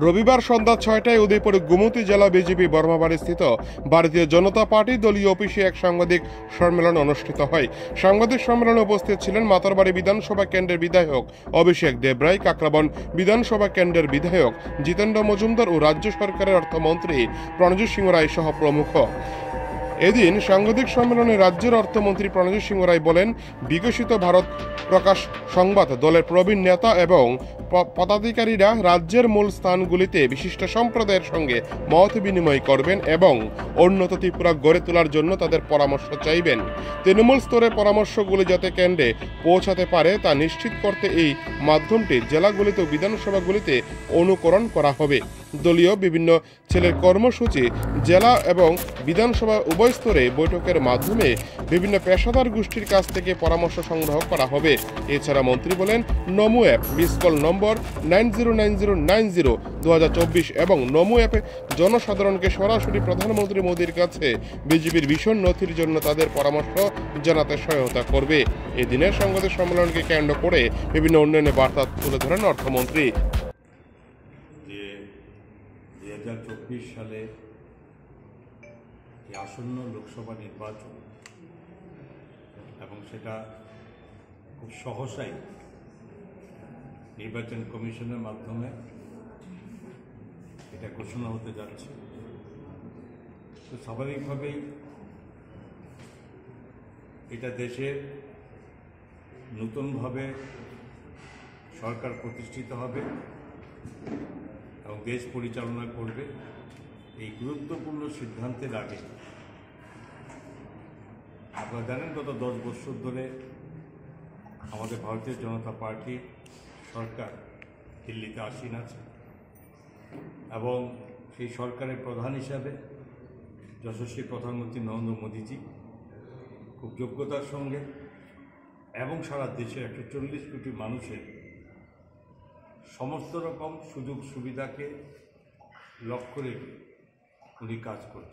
রবিবার সন্ধ্যা ৬টায় উদয়পুর গোমতী জেলা বিজেপি বর্মাবাড়ি স্থিত ভারতীয় জনতা পার্টি দলীয় অফিসে এক সাংবাদিক সম্মেলন অনুষ্ঠিত হয়। সাংবাদিক সম্মেলনে উপস্থিত ছিলেন মাতারবাড়ি বিধানসভা কেন্দ্রের বিধায়ক অভিষেক দেবরায়, কাকরাবন বিধানসভা কেন্দ্রের বিধায়ক জিতেন্দ্র মজুমদার ও রাজ্য সরকারের অর্থমন্ত্রী প্রণজিৎ সিংহ রায় সহ প্রমুখ। এদিন সাংবাদিক সম্মেলনে রাজ্যের অর্থমন্ত্রী প্রণজিৎ সিংহ রায় বলেন, বিকশিত ভারত প্রকাশ সংবাদ দলের প্রবীণ নেতা এবং পদাধিকারীরা রাজ্যের মূল স্থানগুলিতে বিশিষ্ট সম্প্রদায়ের সঙ্গে মত বিনিময় করবেন এবং উন্নত ত্রিপুরা গড়ে তোলার জন্য তাদের পরামর্শ চাইবেন। তৃণমূল স্তরে পরামর্শগুলি যাতে কেন্দ্রে পৌঁছাতে পারে তা নিশ্চিত করতে এই মাধ্যমটি জেলাগুলিতে ও বিধানসভাগুলিতে অনুকরণ করা হবে। দলীয় বিভিন্ন ছেলের কর্মসূচি জেলা এবং বিধানসভা উভয় স্তরে বৈঠকের মাধ্যমে বিভিন্ন পেশাদার গোষ্ঠীর কাছ থেকে পরামর্শ সংগ্রহ করা হবে। এছাড়া মন্ত্রী বলেন, নমো অ্যাপ মিস কল নম্বর 9090902024 এবং নমো অ্যাপে জনসাধারণকে সরাসরি প্রধানমন্ত্রী মোদীর কাছে বিজেপির ভীষণ নথির জন্য তাদের পরামর্শ জানাতে সহায়তা করবে। এই দিনের সাংবাদিক সম্মেলনকে কেন্দ্র করে বিভিন্ন উন্নয়নের বার্তা তুলে ধরেন অর্থমন্ত্রী। 2024 সালে আসন্ন লোকসভা নির্বাচন এবং সেটা খুব সহসাই নির্বাচন কমিশনের মাধ্যমে এটা ঘোষণা হতে যাচ্ছে। তো স্বাভাবিকভাবেই এটা দেশের নতুনভাবে সরকার প্রতিষ্ঠিত হবে এবং দেশ পরিচালনা করবে। এই গুরুত্বপূর্ণ সিদ্ধান্তের আগে আপনারা জানেন, গত 10 বছর ধরে আমাদের ভারতীয় জনতা পার্টি সরকার দিল্লিতে আসীন আছে এবং সেই সরকারের প্রধান হিসাবে যশস্বী প্রধানমন্ত্রী নরেন্দ্র মোদীজি খুব যোগ্যতার সঙ্গে এবং সারা দেশের 140 কোটি মানুষের সমস্ত রকম সুযোগ সুবিধাকে লক্ষ্য রেখে উনি কাজ করছেন।